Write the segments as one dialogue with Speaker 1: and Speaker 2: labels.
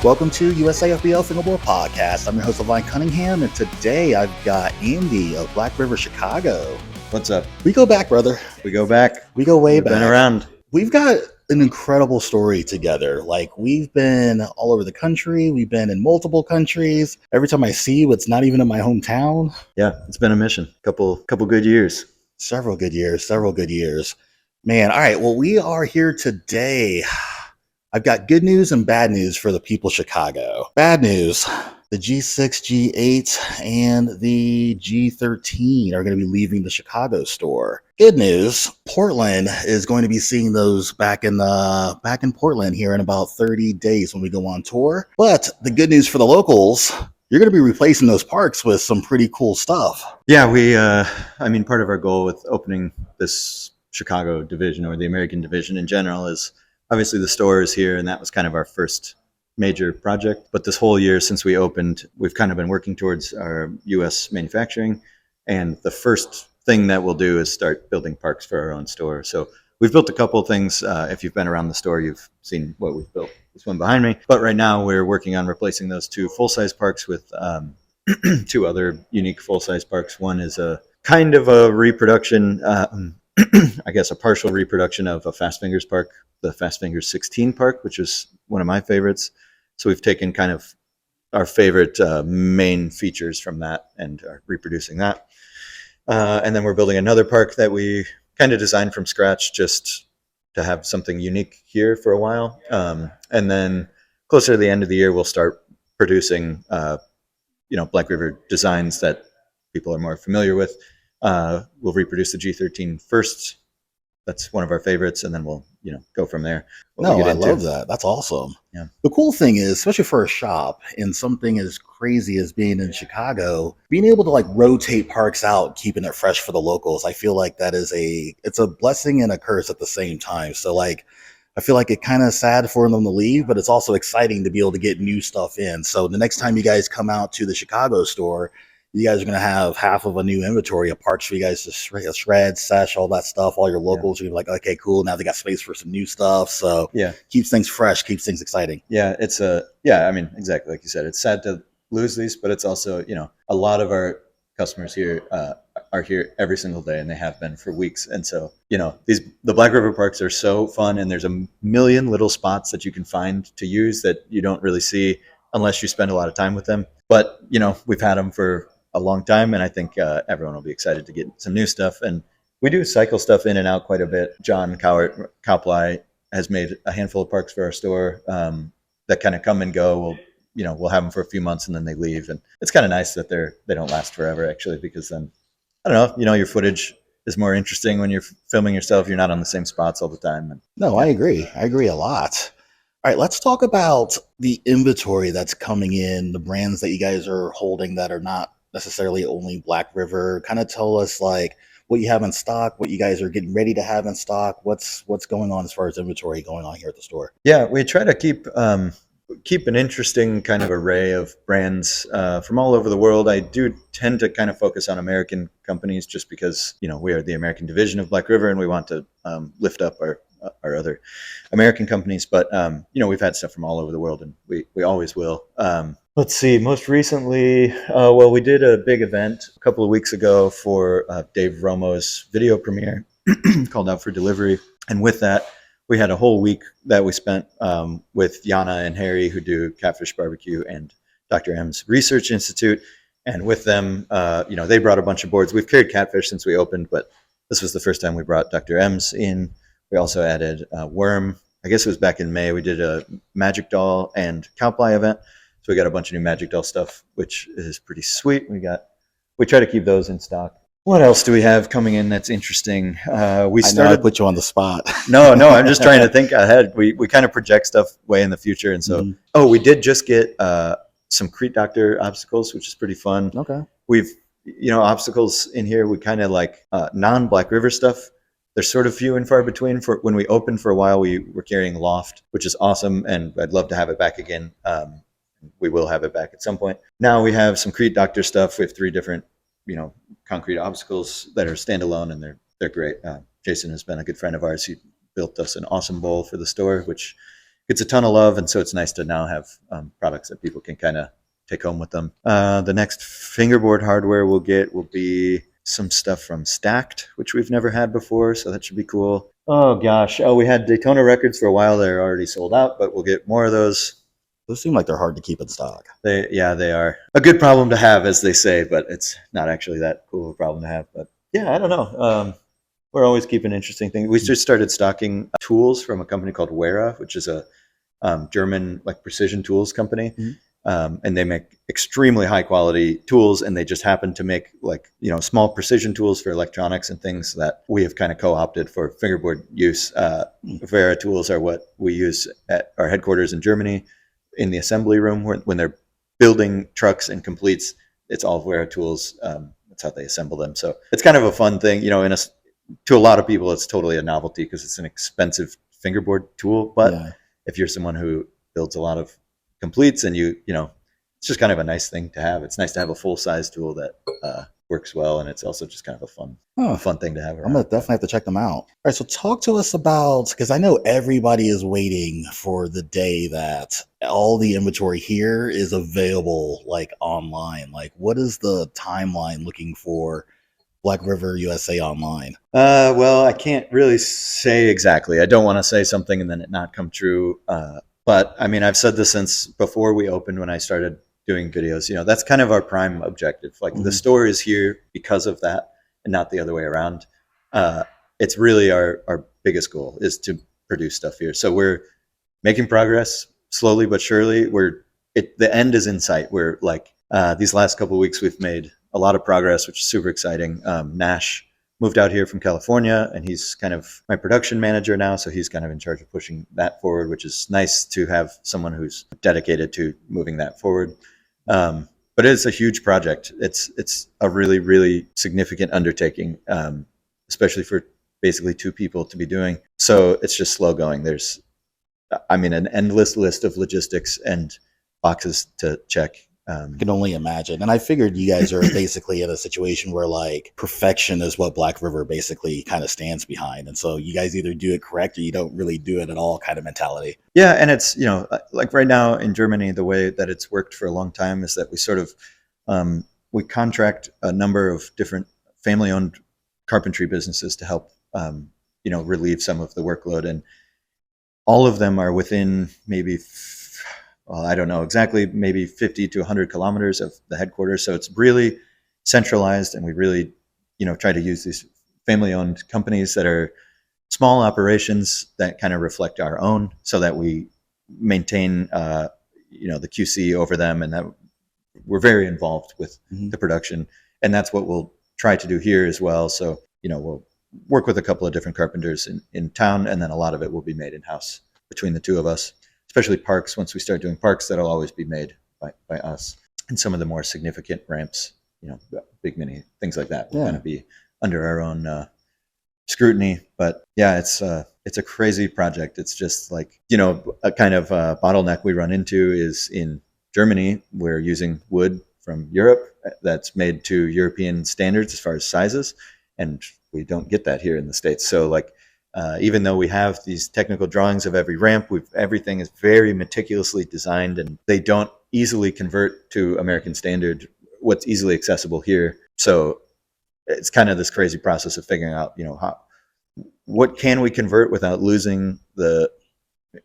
Speaker 1: Welcome to USAFBL Fingerboard Podcast. I'm your host, Levine Cunningham, and today I've got Andy of Black River, Chicago.
Speaker 2: What's up?
Speaker 1: We go back, brother.
Speaker 2: We go back.
Speaker 1: We go way back.
Speaker 2: Been around.
Speaker 1: We've got an incredible story together. Like, we've been all over the country. We've been in multiple countries. Every time I see you, it's not even in my hometown.
Speaker 2: Yeah, it's been a mission. Couple good years.
Speaker 1: Several good years. Man, all right. Well, we are here today. I've got good news and bad news for the people of Chicago. Bad news, the G6, G8, and the G13 are going to be leaving the Chicago store. Good news, Portland is going to be seeing those back in Portland here in about 30 days when we go on tour. But the good news for the locals, you're going to be replacing those parks with some pretty cool stuff.
Speaker 2: Yeah, part of our goal with opening this Chicago division, or the American division in general, is obviously the store is here, and that was kind of our first major project. But this whole year since we opened, we've kind of been working towards our U.S. manufacturing. And the first thing that we'll do is start building parks for our own store. So we've built a couple of things. If you've been around the store, you've seen what we've built. This one behind me. But right now we're working on replacing those two full-size parks with two other unique full-size parks. One is a kind of a reproduction, I guess a partial reproduction of a Fast Fingers park, the Fast Fingers 16 park, which is one of my favorites. So we've taken kind of our favorite main features from that and are reproducing that. And then we're building another park that we kind of designed from scratch just to have something unique here for a while. And then closer to the end of the year, we'll start producing, Black River designs that people are more familiar with. We'll reproduce the G13 first. That's one of our favorites, and then we'll, go from there.
Speaker 1: I love that. That's awesome.
Speaker 2: Yeah.
Speaker 1: The cool thing is, especially for a shop and something as crazy as being in Chicago, being able to rotate parks out, keeping it fresh for the locals, I feel like that is it's a blessing and a curse at the same time. So I feel like it's kind of sad for them to leave, but it's also exciting to be able to get new stuff in. So the next time you guys come out to the Chicago store, you guys are going to have half of a new inventory of parts for you guys to shred, sesh, all that stuff. All your locals are like, okay, cool. Now they got space for some new stuff. So keeps things fresh, keeps things exciting.
Speaker 2: Yeah, exactly like you said. It's sad to lose these, but it's also, a lot of our customers here are here every single day, and they have been for weeks. And so, the Black River parks are so fun, and there's a million little spots that you can find to use that you don't really see unless you spend a lot of time with them. But, we've had them for a long time, and I think everyone will be excited to get some new stuff. And we do cycle stuff in and out quite a bit. John Plies has made a handful of parks for our store that kind of come and go. We'll have them for a few months and then they leave, and it's kind of nice that they don't last forever, actually, because then I don't know, your footage is more interesting when you're filming yourself. You're not on the same spots all the time.
Speaker 1: I agree a lot. All right, let's talk about the inventory that's coming in, the brands that you guys are holding that are not necessarily only Black River. Kind of tell us what you have in stock, what you guys are getting ready to have in stock, what's going on as far as inventory going on here at the store.
Speaker 2: Yeah, we try to keep an interesting kind of array of brands from all over the world. I do tend to kind of focus on American companies just because, we are the American division of Black River, and we want to lift up our other American companies. But, we've had stuff from all over the world, and we always will. Let's see, most recently, we did a big event a couple of weeks ago for Dave Romo's video premiere called Out for Delivery. And with that, we had a whole week that we spent with Yana and Harry, who do Catfish Barbecue and Dr. M's Research Institute. And with them, they brought a bunch of boards. We've carried Catfish since we opened, but this was the first time we brought Dr. M's in. We also added Worm. I guess it was back in May. We did a Magic Doll and Cowply event. So we got a bunch of new Magic Doll stuff, which is pretty sweet. We try to keep those in stock. What else do we have coming in that's interesting?
Speaker 1: I put you on the spot.
Speaker 2: No, I'm just trying to think ahead. We kind of project stuff way in the future. And so, we did just get some Crete Doctor obstacles, which is pretty fun.
Speaker 1: Okay.
Speaker 2: We've, obstacles in here, we kind of like non-Black River stuff. They're sort of few and far between. For when we opened for a while, we were carrying Loft, which is awesome. And I'd love to have it back again. We will have it back at some point. Now we have some Crete Doctor stuff. We have 3 different, concrete obstacles that are standalone, and they're great. Jason has been a good friend of ours. He built us an awesome bowl for the store, which gets a ton of love, and so it's nice to now have products that people can kind of take home with them. The next fingerboard hardware we'll get will be some stuff from Stacked, which we've never had before, so that should be cool. Oh gosh, we had Daytona records for a while. They're already sold out, but we'll get more of those.
Speaker 1: Those seem like they're hard to keep in stock.
Speaker 2: They are a good problem to have, as they say, but it's not actually that cool of a problem to have. But yeah, I don't know. We're always keeping interesting things. We just started stocking tools from a company called Wera, which is a German precision tools company. Mm-hmm. And they make extremely high quality tools, and they just happen to make small precision tools for electronics and things that we have kind of co-opted for fingerboard use. Wera tools are what we use at our headquarters in Germany in the assembly room when they're building trucks and completes. It's all Wera tools. That's how they assemble them. So it's kind of a fun thing, to a lot of people, it's totally a novelty because it's an expensive fingerboard tool. But if you're someone who builds a lot of completes and it's just kind of a nice thing to have. It's nice to have a full size tool that works well, and it's also just kind of a fun thing to have around.
Speaker 1: I'm gonna definitely have to check them out. All right, so talk to us about, because I know everybody is waiting for the day that all the inventory here is available online. What is the timeline looking for Black River USA online?
Speaker 2: Well, I can't really say exactly. I don't want to say something and then it not come true. But I mean, I've said this since before we opened, when I started doing videos. That's kind of our prime objective. The store is here because of that, and not the other way around. It's really our biggest goal is to produce stuff here. So we're making progress slowly but surely. The end is in sight. We're these last couple of weeks we've made a lot of progress, which is super exciting. Nash moved out here from California, and he's kind of my production manager now. So he's kind of in charge of pushing that forward, which is nice to have someone who's dedicated to moving that forward. But it's a huge project. It's a really, really significant undertaking, especially for basically two people to be doing. So it's just slow going. There's, an endless list of logistics and boxes to check.
Speaker 1: I can only imagine. And I figured you guys are basically in a situation where perfection is what Black River basically kind of stands behind. And so you guys either do it correct or you don't really do it at all kind of mentality.
Speaker 2: Yeah. And it's, right now in Germany, the way that it's worked for a long time is that we sort of, we contract a number of different family owned carpentry businesses to help, relieve some of the workload. And all of them are within maybe I don't know exactly, maybe 50 to 100 kilometers of the headquarters. So it's really centralized, and we really, try to use these family-owned companies that are small operations that kind of reflect our own, so that we maintain, the QC over them, and that we're very involved with the production. And that's what we'll try to do here as well. So, we'll work with a couple of different carpenters in town, and then a lot of it will be made in-house between the two of us. Especially parks. Once we start doing parks, that'll always be made by us. And some of the more significant ramps, big mini things like that, will kind of be under our own scrutiny. But yeah, it's a crazy project. It's just a kind of bottleneck we run into is in Germany. We're using wood from Europe that's made to European standards as far as sizes, and we don't get that here in the States. So even though we have these technical drawings of every ramp, everything is very meticulously designed, and they don't easily convert to American standard what's easily accessible here. So it's kind of this crazy process of figuring out, what can we convert without losing the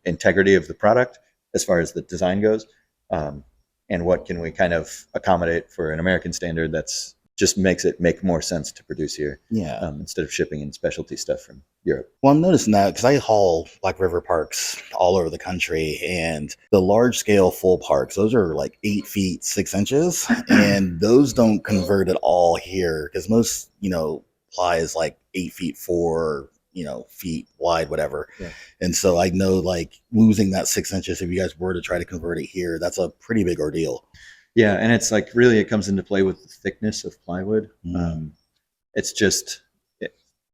Speaker 2: integrity of the product as far as the design goes, and what can we kind of accommodate for an American standard that's just makes it make more sense to produce here.
Speaker 1: Yeah.
Speaker 2: Instead of shipping in specialty stuff from Europe.
Speaker 1: Well, I'm noticing that because I haul Black River parks all over the country, and the large scale full parks, those are 8 feet 6 inches, and those don't convert at all here because most, Plies 8 feet 4, feet wide, whatever. Yeah. And so I know losing that 6 inches, if you guys were to try to convert it here, that's a pretty big ordeal.
Speaker 2: Yeah, and it's really, it comes into play with the thickness of plywood. It's just,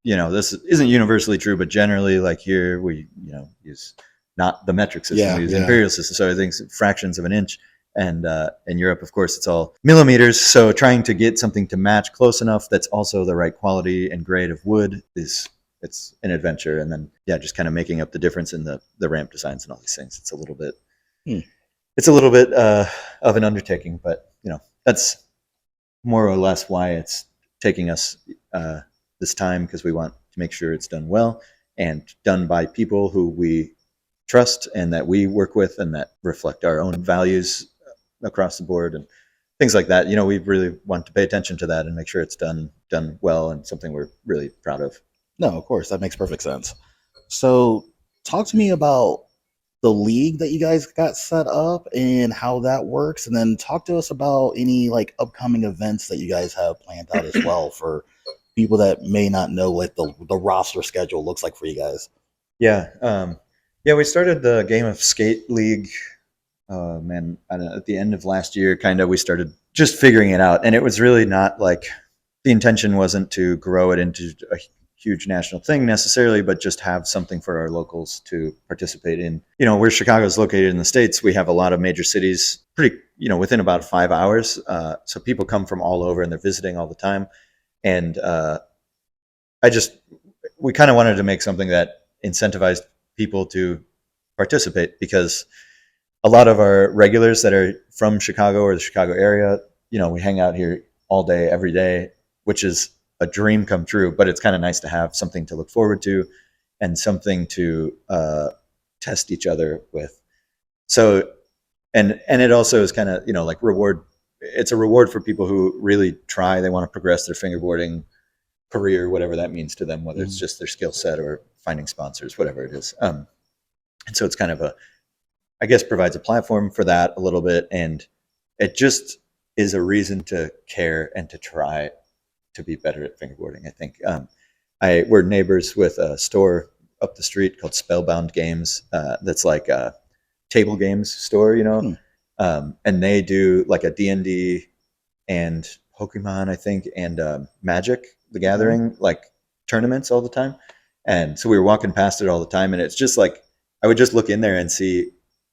Speaker 2: this isn't universally true, but generally, here we, use not the metric system, we use imperial system, so I think fractions of an inch. And in Europe, of course, it's all millimeters. So trying to get something to match close enough that's also the right quality and grade of wood is it's an adventure. And then just kind of making up the difference in the ramp designs and all these things. It's a little bit of an undertaking, but that's more or less why it's taking us this time, because we want to make sure it's done well and done by people who we trust and that we work with and that reflect our own values across the board and things like that. We really want to pay attention to that and make sure it's done well and something we're really proud of.
Speaker 1: No, of course, that makes perfect sense. So talk to me about the league that you guys got set up and how that works, and then talk to us about any like upcoming events that you guys have planned out as well for people that may not know what the roster schedule looks like for you guys.
Speaker 2: We started the Game of Skate League at the end of last year. Kind of, we started just figuring it out, and it was really not like, the intention wasn't to grow it into a huge national thing necessarily, but just have something for our locals to participate in. Where Chicago is located in the States, we have a lot of major cities pretty, within about 5 hours. So people come from all over and they're visiting all the time. And we kind of wanted to make something that incentivized people to participate, because a lot of our regulars that are from Chicago or the Chicago area, we hang out here all day, every day, which is a dream come true, but it's kind of nice to have something to look forward to and something to test each other with. So, and it also is kind of, like reward. It's a reward for people who really try. They want to progress their fingerboarding career, whatever that means to them, whether it's just their skill set or finding sponsors, whatever it is. And so it's kind of I guess provides a platform for that a little bit. And it just is a reason to care and to try to be better at fingerboarding. I think we're neighbors with a store up the street called Spellbound Games. That's like a table games store, and they do like a D&D and Pokemon, I think, and Magic the Gathering, like tournaments all the time. And so we were walking past it all the time, and it's just like, I would just look in there and see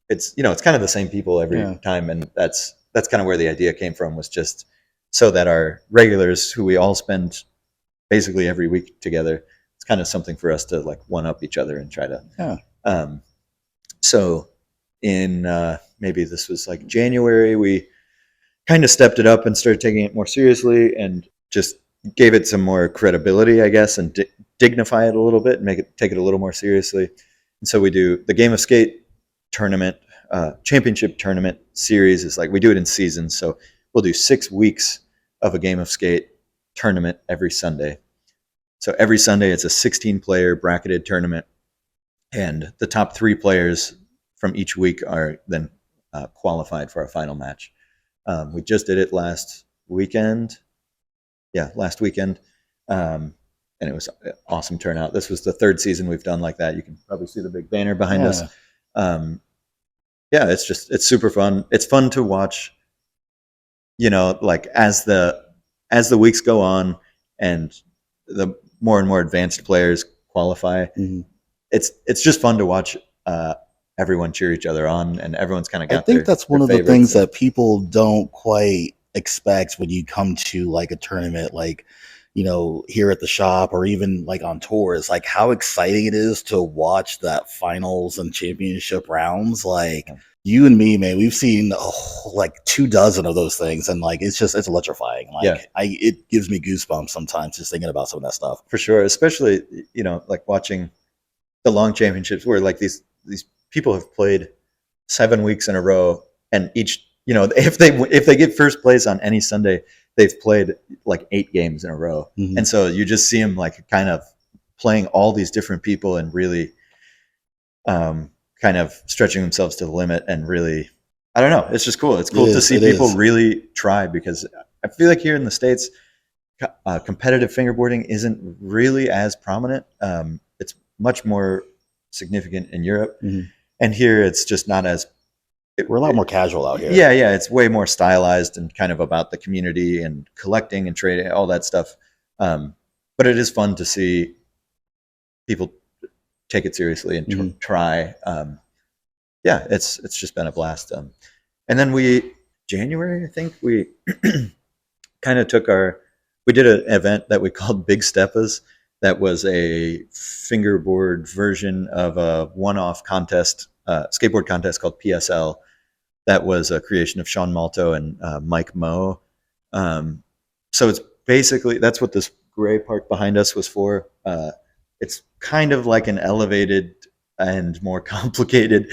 Speaker 2: it's kind of the same people every time. And that's kind of where the idea came from, was just so that our regulars, who we all spend basically every week together, it's kind of something for us to like one up each other and try to. So in maybe this was like January, we kind of stepped it up and started taking it more seriously and just gave it some more credibility, I guess, and dignify it a little bit and take it a little more seriously. And so we do the Game of Skate tournament, championship tournament series. Is like, we do it in seasons. So we'll do 6 weeks of a Game of Skate tournament every Sunday. So every Sunday it's a 16-player bracketed tournament, and the top 3 players from each week are then qualified for our final match. We just did it last weekend. And it was an awesome turnout. This was the 3rd season we've done like that. You can probably see the big banner behind us. It's super fun. It's fun to watch, like as the weeks go on and the more and more advanced players qualify, it's just fun to watch everyone cheer each other on, and everyone's kind of got.
Speaker 1: I think that's one of the things that people don't quite expect when you come to like a tournament, like here at the shop or even like on tours, like how exciting it is to watch that finals and championship rounds. Like you and me, man, we've seen like 24 of those things, and like it's electrifying. Like it gives me goosebumps sometimes just thinking about some of that stuff.
Speaker 2: For sure, especially like watching the long championships where like these people have played 7 weeks in a row, and each if they get first place on any Sunday, they've played like 8 games in a row. And so you just see them like kind of playing all these different people and really kind of stretching themselves to the limit, and really, I don't know, it's just cool. It's cool to see people really try, because I feel like here in the States, competitive fingerboarding isn't really as prominent. It's much more significant in Europe, and here it's just not as.
Speaker 1: We're a lot more casual out here.
Speaker 2: Yeah, it's way more stylized and kind of about the community and collecting and trading, all that stuff. But it is fun to see people take it seriously and try. It's just been a blast. And then January, I think we kind of we did an event that we called Big Stepas, that was a fingerboard version of a one-off contest, skateboard contest called PSL. That was a creation of Sean Malto and Mike Moe. So it's basically, that's what this gray part behind us was for. It's kind of like an elevated and more complicated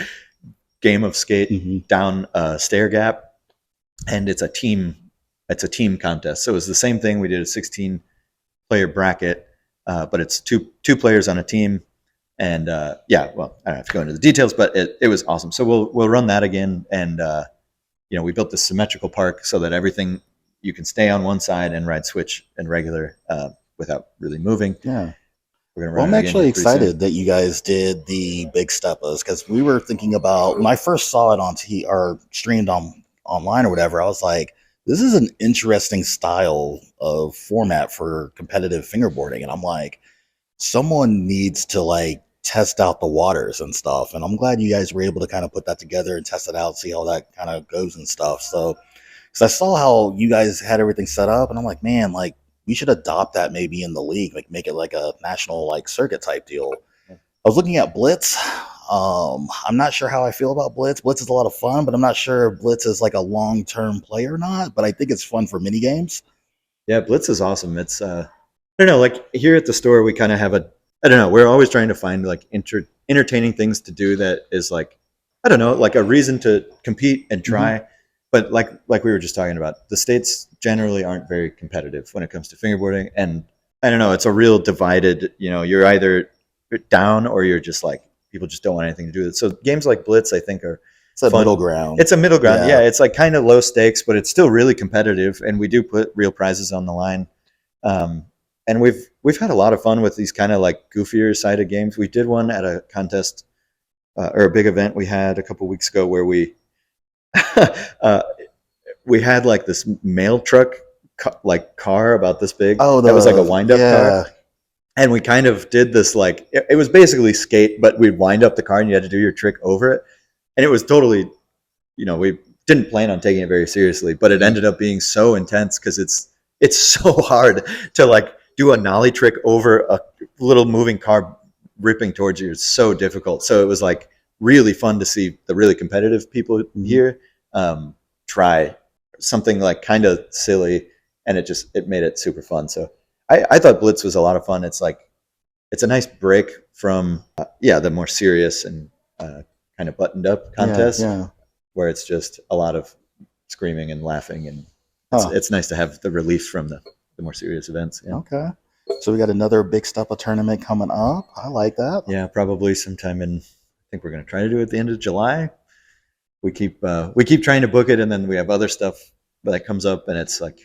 Speaker 2: game of skate down a stair gap, and it's a team contest. So it was the same thing. We did a 16-player bracket, but it's two players on a team. And yeah, well, I don't have to go into the details, but it was awesome. So we'll run that again, and we built this symmetrical park so that everything, you can stay on one side and ride switch and regular without really moving.
Speaker 1: Yeah.
Speaker 2: Well,
Speaker 1: I'm actually excited that you guys did the big Stepas, because we were thinking about, when I first saw it on or streamed online or whatever, I was like, this is an interesting style of format for competitive fingerboarding. And I'm like, someone needs to like test out the waters and stuff. And I'm glad you guys were able to kind of put that together and test it out, see how that kind of goes and stuff. So, because I saw how you guys had everything set up, and I'm like, man, like, we should adopt that maybe in the league, like make it like a national like circuit type deal. I was looking at Blitz. I'm not sure how I feel about Blitz. Blitz is a lot of fun, but I'm not sure if Blitz is like a long-term play or not, but I think it's fun for mini games.
Speaker 2: Yeah, Blitz is awesome. It's I don't know, like here at the store we kind of have we're always trying to find like entertaining things to do that is like, I don't know, like a reason to compete and try. But like we were just talking about, the states generally aren't very competitive when it comes to fingerboarding. And I don't know, it's a real divided, you're either down or you're just like, people just don't want anything to do with it. So games like Blitz, I think, are
Speaker 1: a middle ground.
Speaker 2: It's a middle ground. Yeah. It's like kind of low stakes, but it's still really competitive. And we do put real prizes on the line. And we've had a lot of fun with these kind of like goofier sided games. We did one at a contest or a big event we had a couple weeks ago where we had like this mail truck car about this big. That was like a wind-up car. And we kind of did this like, it was basically skate, but we'd wind up the car and you had to do your trick over it. And it was totally, we didn't plan on taking it very seriously, but it ended up being so intense because it's so hard to like do a nollie trick over a little moving car ripping towards you. It's so difficult. So it was like really fun to see the really competitive people here try something like kind of silly, and it made it super fun. So I thought Blitz was a lot of fun. It's like, it's a nice break from the more serious and kind of buttoned up contests where it's just a lot of screaming and laughing, and it's nice to have the relief from the more serious events. Yeah.
Speaker 1: Okay. So we got another big Stepa tournament coming up. I like that.
Speaker 2: Yeah, probably sometime I think we're going to try to do it at the end of July. We keep trying to book it, and then we have other stuff that comes up, and it's like,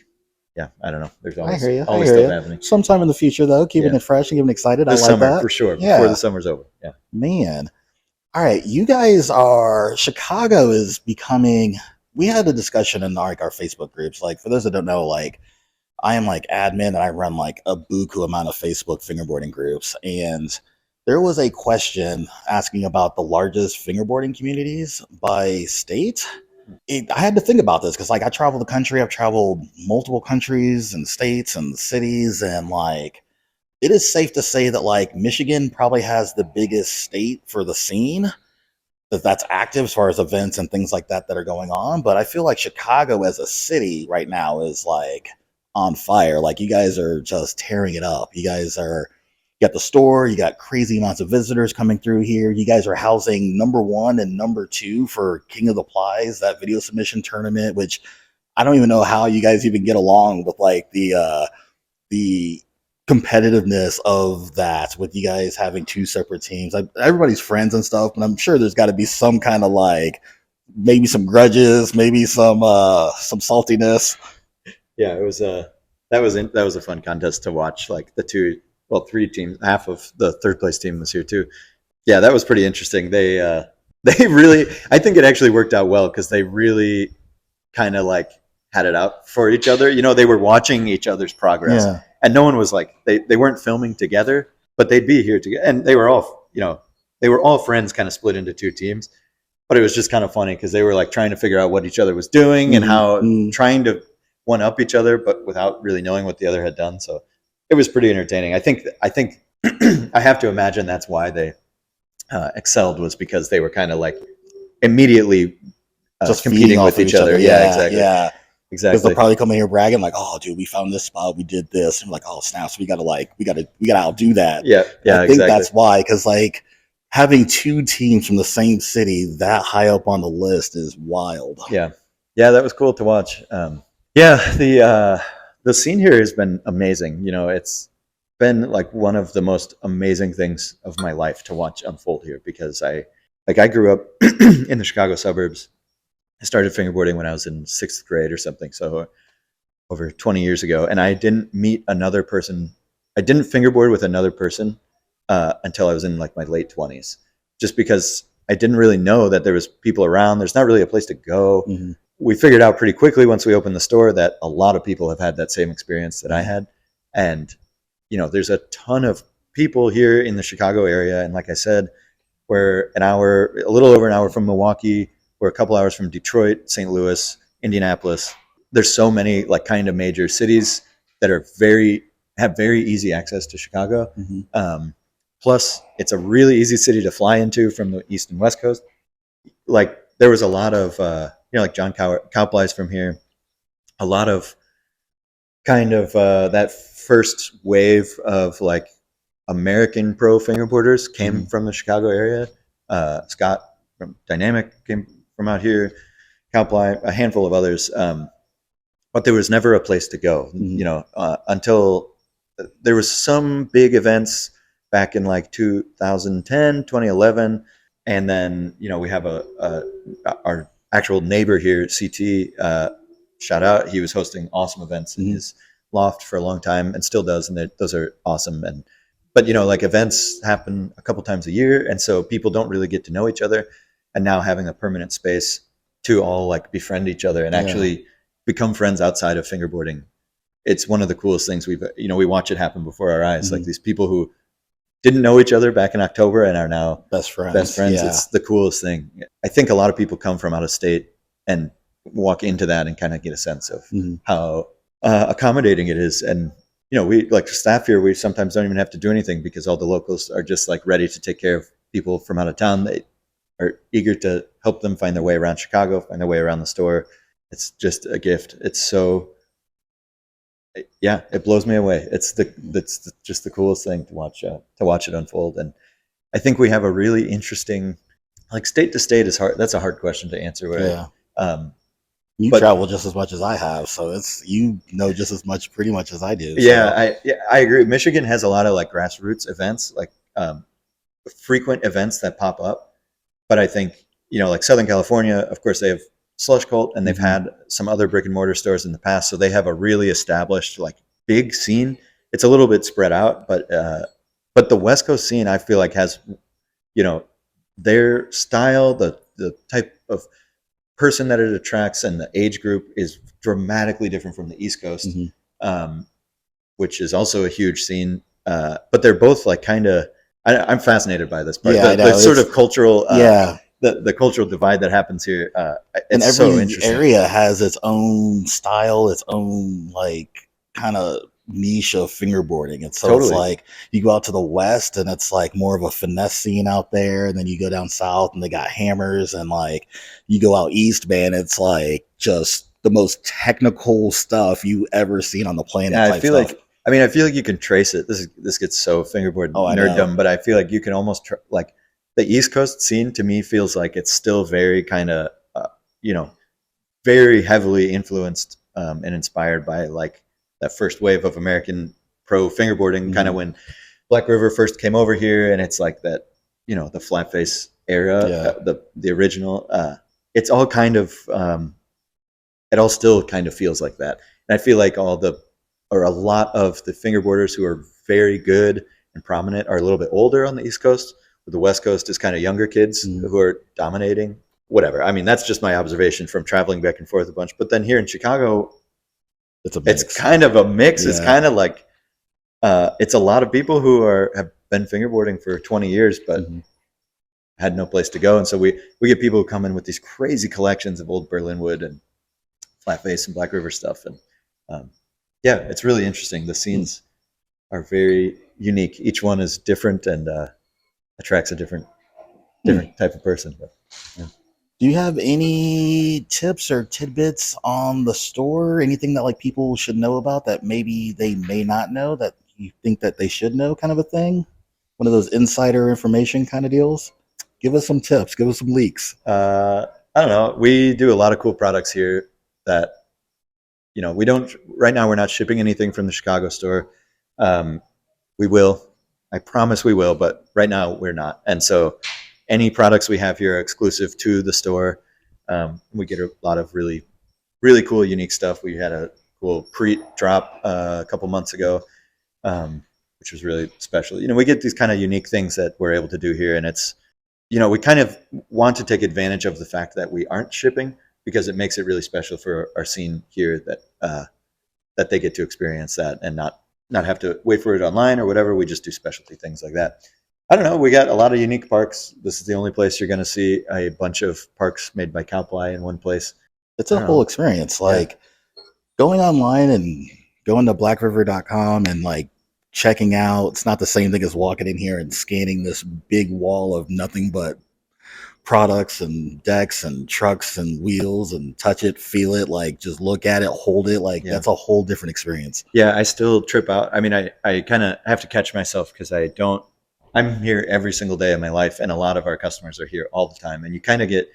Speaker 2: I don't know. There's always stuff happening.
Speaker 1: Sometime in the future, though, keeping it fresh and keeping excited.
Speaker 2: This
Speaker 1: I like
Speaker 2: summer,
Speaker 1: that
Speaker 2: for sure. Yeah. Before the summer's over. Yeah.
Speaker 1: Man. All right. You guys Chicago is becoming, we had a discussion in like our Facebook groups. Like, for those that don't know, like, I am like admin and I run like a buku amount of Facebook fingerboarding groups. And there was a question asking about the largest fingerboarding communities by state. I had to think about this because like I travel the country. I've traveled multiple countries and states and cities, and like it is safe to say that like Michigan probably has the biggest state for the scene that's active as far as events and things like that are going on. But I feel like Chicago as a city right now is like on fire. Like you guys are just tearing it up. You got the store, you got crazy amounts of visitors coming through here. You guys are housing number 1 and number 2 for King of the Plies, that video submission tournament, which I don't even know how you guys even get along with like the competitiveness of that, with you guys having 2 separate teams. Like, everybody's friends and stuff, but I'm sure there's got to be some kind of like, maybe some grudges, maybe some saltiness.
Speaker 2: Yeah, it was that was a fun contest to watch. Like the 3 teams, half of the 3rd place team was here too. Yeah, that was pretty interesting. They really, I think it actually worked out well because they really kind of like had it out for each other. They were watching each other's progress, and no one was like, they weren't filming together, but they'd be here together, and they were all friends, kind of split into 2 teams. But it was just kind of funny because they were like trying to figure out what each other was doing and how trying to one up each other, but without really knowing what the other had done. So it was pretty entertaining. I think I have to imagine that's why they excelled, was because they were kind of like immediately
Speaker 1: Just
Speaker 2: competing
Speaker 1: feeding
Speaker 2: with
Speaker 1: off of
Speaker 2: each other. Yeah, exactly.
Speaker 1: Yeah. Because they'll
Speaker 2: Exactly.
Speaker 1: probably come in here bragging like, "Oh, dude, we found this spot, we did this," and we're like, "Oh, snaps, we gotta outdo that."
Speaker 2: Yeah. Yeah.
Speaker 1: I think
Speaker 2: Exactly.
Speaker 1: that's why, because like having two teams from the same city that high up on the list is wild.
Speaker 2: Yeah. Yeah. That was cool to watch. The scene here has been amazing. You know, it's been like one of the most amazing things of my life to watch unfold here, because I grew up in the Chicago suburbs. I started fingerboarding when I was in 6th grade or something, so over 20 years ago, and I didn't meet another person. I didn't fingerboard with another person until I was in like my late 20s, just because I didn't really know that there was people around. There's not really a place to go.
Speaker 1: Mm-hmm.
Speaker 2: We figured out pretty quickly once we opened the store that a lot of people have had that same experience that I had, and you know, there's a ton of people here in the Chicago area, and like I said, we're a little over an hour from Milwaukee. We're a couple hours from Detroit, St. Louis, Indianapolis. There's so many like kind of major cities that are have very easy access to Chicago.
Speaker 1: Mm-hmm.
Speaker 2: Plus, it's a really easy city to fly into from the East and West Coast. Like there was a lot of like John Plies from here. A lot of kind of that first wave of like American pro fingerboarders came from the Chicago area. Scott from Dynamic came from out here, Cowply, a handful of others. But there was never a place to go, you know, until there was some big events back in like 2010, 2011. And then, you know, we have our actual neighbor here, CT, shout out. He was hosting awesome events in his loft for a long time and still does. And those are awesome. But, you know, like events happen a couple times a year. And so people don't really get to know each other. And now having a permanent space to all like befriend each other and actually become friends outside of fingerboarding. It's one of the coolest things we watch it happen before our eyes. Like these people who didn't know each other back in October and are now
Speaker 1: best friends.
Speaker 2: Yeah. It's the coolest thing. I think a lot of people come from out of state and walk into that and kind of get a sense of how accommodating it is. And, you know, we like staff here, we sometimes don't even have to do anything because all the locals are just like ready to take care of people from out of town. They are eager to help them find their way around Chicago, find their way around the store. It's just a gift. It's so, it blows me away. It's just the coolest thing to watch it unfold. And I think we have a really interesting, like state to state is hard. That's a hard question to answer. Right? Yeah.
Speaker 1: You travel just as much as I have, so it's, you know, just as much pretty much as I do. So.
Speaker 2: Yeah, I agree. Michigan has a lot of like grassroots events, like frequent events that pop up. But I think, you know, like Southern California, of course, they have Slush Cult, and they've had some other brick and mortar stores in the past, so they have a really established like big scene. It's a little bit spread out, but the West Coast scene, I feel like, has, you know, their style, the type of person that it attracts, and the age group is dramatically different from the East Coast, which is also a huge scene. But they're both like kind of, I'm fascinated by this part. The sort of cultural, the cultural divide that happens here.
Speaker 1: And every area has its own style, its own like kind of niche of fingerboarding. And so it's like you go out to the West and it's like more of a finesse scene out there. And then you go down South and they got hammers, and like you go out East, man, it's like just the most technical stuff you ever seen on the planet.
Speaker 2: Yeah, I feel like you can trace it. This gets so fingerboard nerddom, but I feel like you can almost like the East Coast scene to me feels like it's still very kind of, you know, very heavily influenced and inspired by like that first wave of American pro fingerboarding, kind of when Black River first came over here, and it's like that, you know, the flat face era, the original. It's all kind of, it all still kind of feels like that. And I feel like a lot of the fingerboarders who are very good and prominent are a little bit older on the East Coast. The West Coast is kind of younger kids who are dominating. Whatever. I mean, that's just my observation from traveling back and forth a bunch. But then here in Chicago, it's kind of a mix. Yeah. It's kind of like it's a lot of people who have been fingerboarding for 20 years, but had no place to go. And so we get people who come in with these crazy collections of old Berlin wood and flat face and Black River stuff. And it's really interesting. The scenes are very unique. Each one is different and attracts a different type of person. But, yeah.
Speaker 1: Do you have any tips or tidbits on the store? Anything that like people should know about that maybe they may not know that you think that they should know, kind of a thing? One of those insider information kind of deals? Give us some tips. Give us some leaks.
Speaker 2: I don't know. We do a lot of cool products here that, we don't, right now we're not shipping anything from the Chicago store. We will. I promise we will, but right now we're not. And so any products we have here are exclusive to the store. We get a lot of really, really cool, unique stuff. We had a cool pre-drop a couple months ago, which was really special. We get these kind of unique things that we're able to do here, and it's, we kind of want to take advantage of the fact that we aren't shipping, because it makes it really special for our scene here that they get to experience that and not have to wait for it online or whatever. We just do specialty things like that. I don't know. We got a lot of unique parks. This is the only place you're going to see a bunch of parks made by Ply in one place.
Speaker 1: It's a whole experience. Like going online and going to blackriver.com and like checking out. It's not the same thing as walking in here and scanning this big wall of nothing but products and decks and trucks and wheels and touch it, feel it, like just look at it, hold it. Like that's a whole different experience.
Speaker 2: Yeah, I still trip out. I mean, I kind of have to catch myself because I'm here every single day of my life, and a lot of our customers are here all the time, and you kind of get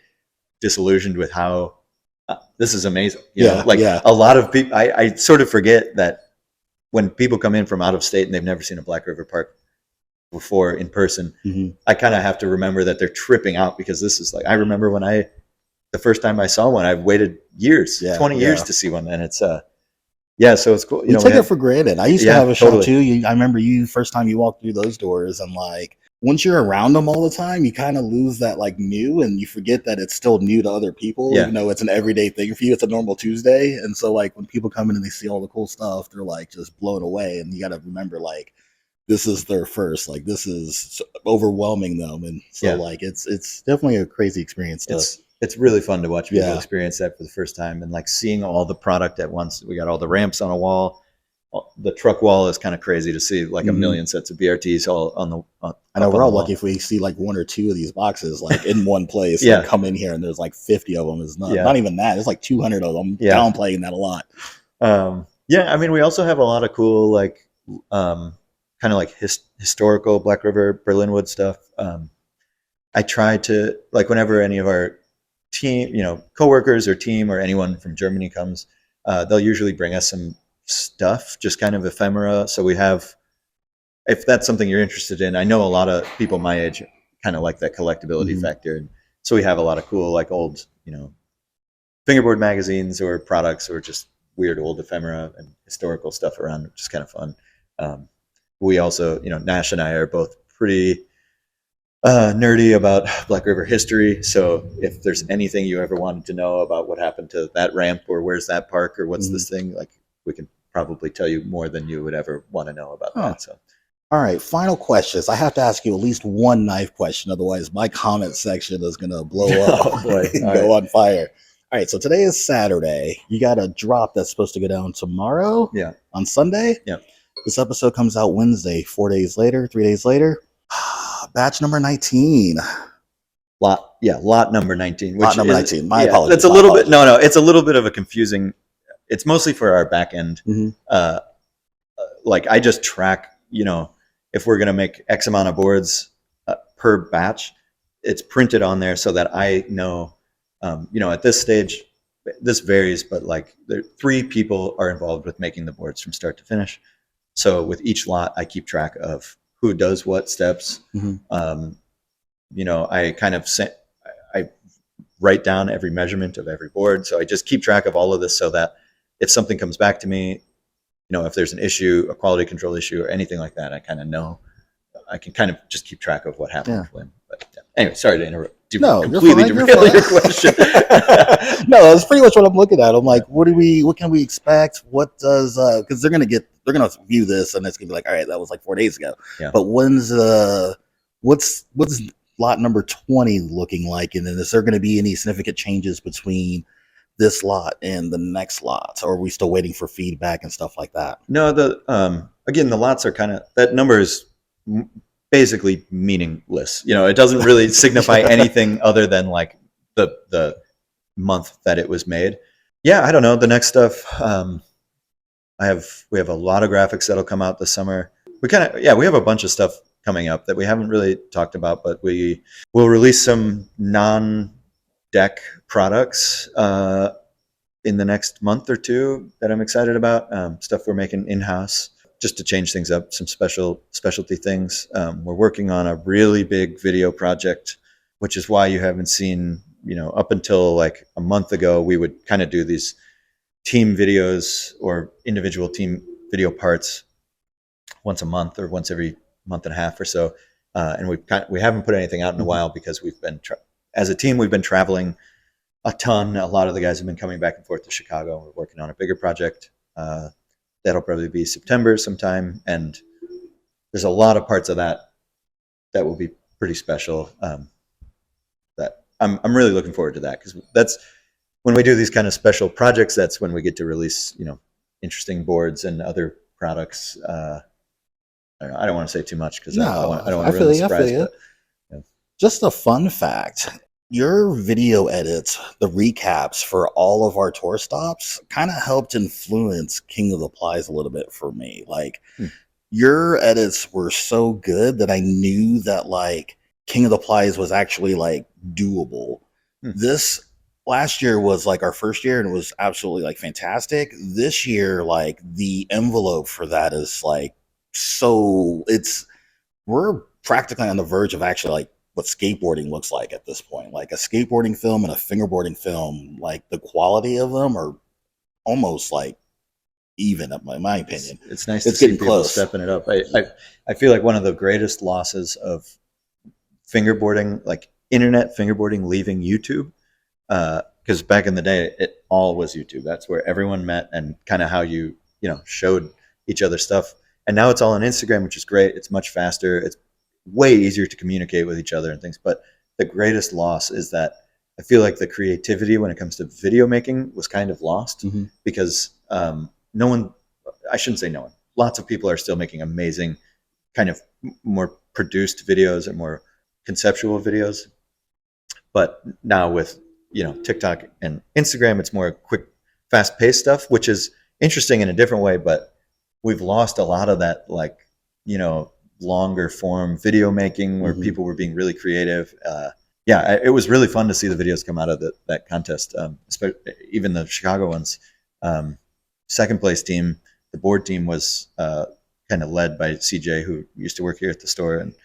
Speaker 2: disillusioned with how this is amazing. A lot of people, I sort of forget that when people come in from out of state and they've never seen a Black River Park before in person, I kind of have to remember that they're tripping out, because this is like, I remember when the first time I saw one, I waited years, 20 years to see one, and it's so it's cool.
Speaker 1: You take it for granted. I used to have a shop too. I remember first time you walked through those doors, and like once you're around them all the time, you kind of lose that like new, and you forget that it's still new to other people. Even though it's an everyday thing for you, it's a normal Tuesday. And so like when people come in and they see all the cool stuff, they're like just blown away. And you got to remember, like, this is their first, like this is overwhelming them. And so like it's definitely a crazy experience.
Speaker 2: It's really fun to watch people experience that for the first time, and like seeing all the product at once. We got all the ramps on a wall. The truck wall is kind of crazy to see, like a million sets of BRTs all on the.
Speaker 1: I know we're all lucky if we see like one or two of these boxes like in one place. Like come in here and there's like 50 of them. It's not even that. There's like 200 of them. Downplaying that a lot.
Speaker 2: I mean, we also have a lot of cool like kind of like historical Black River Berlinwood stuff. I try to, like, whenever any of our team, coworkers or team or anyone from Germany comes, they'll usually bring us some stuff, just kind of ephemera. So we have, if that's something you're interested in, I know a lot of people my age kind of like that collectability factor. And so we have a lot of cool, like old, fingerboard magazines or products, or just weird old ephemera and historical stuff around, which is kind of fun. We also, Nash and I are both pretty nerdy about Black River history. So if there's anything you ever wanted to know about what happened to that ramp, or where's that park, or what's this thing, like, we can probably tell you more than you would ever want to know about that. So,
Speaker 1: all right, final questions. I have to ask you at least one knife question, otherwise my comment section is going to blow up and go on fire. All right, so today is Saturday. You got a drop that's supposed to go down tomorrow. On Sunday. This episode comes out Wednesday. 3 days later. Batch number 19.
Speaker 2: Lot number 19.
Speaker 1: Lot number 19. My apologies.
Speaker 2: That's a little bit. No, it's a little bit of a confusing. It's mostly for our back end. Like, I just track, if we're going to make X amount of boards per batch, it's printed on there so that I know, at this stage, this varies, but like 3 people are involved with making the boards from start to finish. So with each lot, I keep track of who does what steps. I kind of I write down every measurement of every board. So I just keep track of all of this so that if something comes back to me, if there's an issue, a quality control issue, or anything like that, I kind of know. I can kind of just keep track of what happened when. But anyway, sorry to interrupt. Completely derail your question.
Speaker 1: No, that's pretty much what I'm looking at. I'm like, what can we expect? What does because they're gonna view this and it's gonna be like, all right, that was like 4 days ago. But what's lot number 20 looking like? And then is there gonna be any significant changes between this lot and the next lot? Or are we still waiting for feedback and stuff like that?
Speaker 2: No, again, the lots are kind of, that number is basically meaningless. It doesn't really signify anything other than like the month that it was made. Yeah, I don't know. The next stuff, we have a lot of graphics that'll come out this summer. We have a bunch of stuff coming up that we haven't really talked about, but we will release some non-deck products in the next month or two that I'm excited about. Stuff we're making in-house just to change things up, some specialty things. We're working on a really big video project, which is why you haven't seen, up until like a month ago, we would kind of do these team videos or individual team video parts once a month or once every month and a half or so. And we haven't put anything out in a while because we've been, as a team, we've been traveling a ton. A lot of the guys have been coming back and forth to Chicago. We're working on a bigger project. That'll probably be September sometime. And there's a lot of parts of that will be pretty special. That I'm really looking forward to that, because that's when we do these kind of special projects, that's when we get to release, interesting boards and other products. I don't want to say too much because I don't want to ruin the surprise. But, yeah.
Speaker 1: Just a fun fact. Your video edits, the recaps for all of our tour stops kind of helped influence King of the Plies a little bit for me. Like, your edits were so good that I knew that like King of the Plies was actually like doable. This last year was like our first year and it was absolutely like fantastic. This year, like the envelope for that is like, we're practically on the verge of actually like what skateboarding looks like at this point. Like a skateboarding film and a fingerboarding film, like the quality of them are almost like even, in my opinion.
Speaker 2: It's nice to see people stepping it up. I feel like one of the greatest losses of fingerboarding, like internet fingerboarding, leaving YouTube, because back in the day it all was YouTube. That's where everyone met and kind of how you showed each other stuff. And now it's all on Instagram, which is great. It's much faster. It's way easier to communicate with each other and things. But the greatest loss is that I feel like the creativity when it comes to video making was kind of lost, because no one, I shouldn't say no one, lots of people are still making amazing kind of more produced videos and more conceptual videos. But now with, TikTok and Instagram, it's more quick, fast paced stuff, which is interesting in a different way, but we've lost a lot of that, like, longer form video making where people were being really creative. It was really fun to see the videos come out of that contest, even the Chicago ones. Second place team, the board team, was kind of led by CJ, who used to work here at the store, and it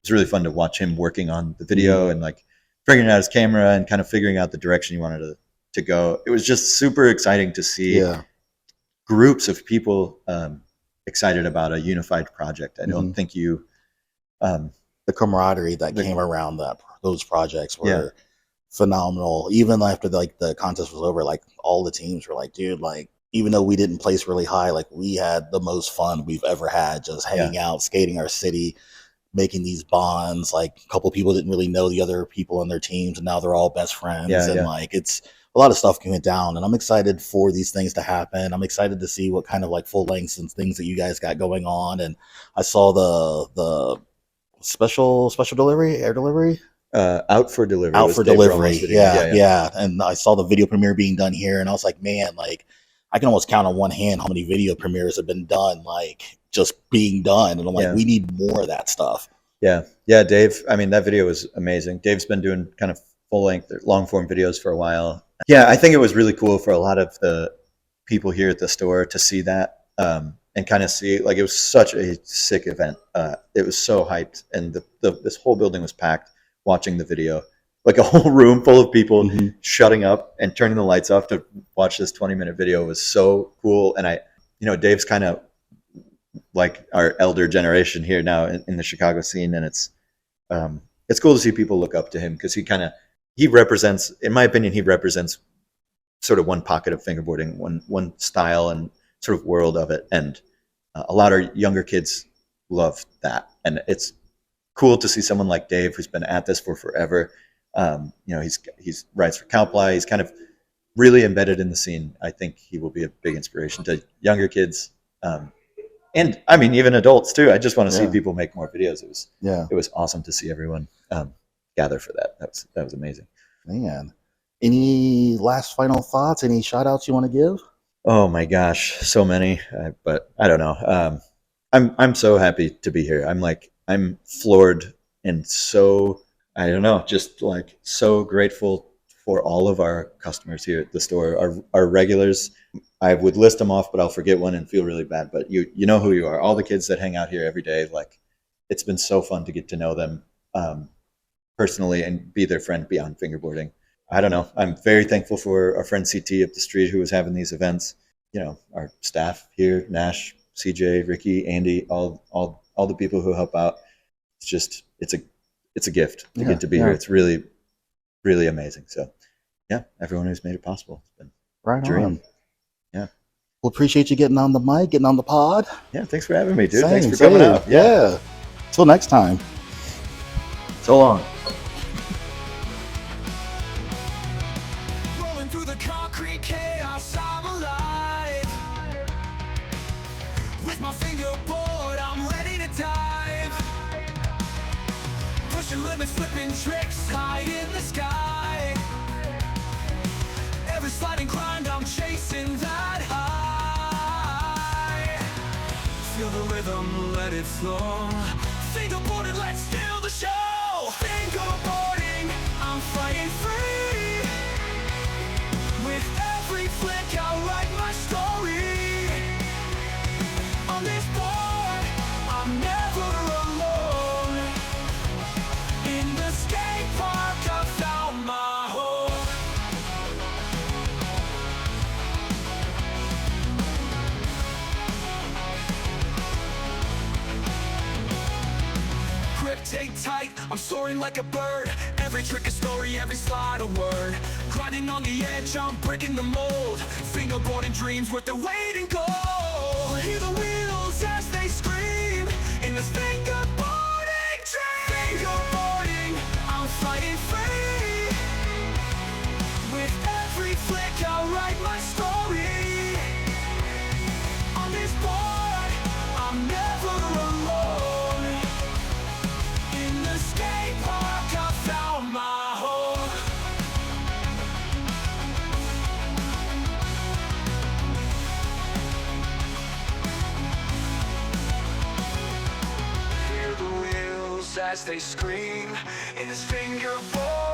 Speaker 2: was really fun to watch him working on the video and like figuring out his camera and kind of figuring out the direction he wanted to go. It was just super exciting to see groups of people excited about a unified project. I don't think the
Speaker 1: camaraderie that came around those projects were phenomenal. Even after the contest was over, like all the teams were like, dude, like even though we didn't place really high, like we had the most fun we've ever had just hanging out, skating our city, making these bonds. Like a couple of people didn't really know the other people on their teams, and now they're all best friends. Like it's a lot of stuff went down, and I'm excited for these things to happen. I'm excited to see what kind of like full lengths and things that you guys got going on. And I saw the special delivery, air delivery,
Speaker 2: out for delivery.
Speaker 1: Yeah. And I saw the video premiere being done here, and I was like, man, like I can almost count on one hand how many video premieres have been done, like just being done. And I'm like, we need more of that stuff.
Speaker 2: Yeah, Dave. I mean, that video was amazing. Dave's been doing kind of full length, long form videos for a while. Yeah, I think it was really cool for a lot of the people here at the store to see that and kind of see, like, it was such a sick event. It was so hyped, and this whole building was packed watching the video. Like a whole room full of people shutting up and turning the lights off to watch this 20-minute video was so cool. And Dave's kind of like our elder generation here now in the Chicago scene, and it's cool to see people look up to him, because he represents, in my opinion, sort of one pocket of fingerboarding, one style and sort of world of it. And a lot of younger kids love that. And it's cool to see someone like Dave, who's been at this for forever. He's writes for Plies. He's kind of really embedded in the scene. I think he will be a big inspiration to younger kids. And I mean, even adults too. I just want to see
Speaker 1: Yeah.
Speaker 2: people make more videos.
Speaker 1: Yeah,
Speaker 2: It was awesome to see everyone gather for that. That was amazing.
Speaker 1: man. Any last final thoughts? Any shout outs you want to give?
Speaker 2: Oh my gosh, so many. But I don't know. I'm so happy to be here. I'm floored and so, I don't know, just like so grateful for all of our customers here at the store, our regulars. I would list them off, but I'll forget one and feel really bad. But you know who you are. All the kids that hang out here every day. Like, it's been so fun to get to know them personally and be their friend beyond fingerboarding. I don't know. I'm very thankful for our friend CT up the street who was having these events. You know, our staff here, Nash, CJ, Ricky, Andy, all the people who help out. It's just it's a gift to get to be here. It's really, really amazing. So yeah, everyone who's made it possible. It's been
Speaker 1: Right
Speaker 2: a dream.
Speaker 1: on.
Speaker 2: Yeah.
Speaker 1: Well, appreciate you getting on the mic, getting on the pod.
Speaker 2: Yeah, thanks for having me, dude.
Speaker 1: Same,
Speaker 2: Thanks for coming
Speaker 1: same.
Speaker 2: out.
Speaker 1: Yeah. Till next time.
Speaker 2: So long.
Speaker 3: Rolling through the concrete chaos, I'm alive. With my fingerboard, I'm ready to dive. Pushing limits, flipping tricks, high in the sky. Every sliding grind, I'm chasing that high. Feel the rhythm, let it flow. Fingerboarding, let's steal the show. Fingerboarding, I'm fighting free. With every flick, I'll write my story. On this board, I'm never alone. In the skate park, I found my home. Grip take tight, I'm soaring like a bird. Every trick a story, every slide a word. Grinding on the edge, I'm breaking the mold. Fingerboarding dreams worth the weight in gold. Hear the wheels as they scream in this fingerboarding dream. Fingerboarding, I'm fighting free. With every flick, I'll write my story. On this board, I'm never alone. In the skate park, I found my home. Hear the wheels as they scream in this fingerboard.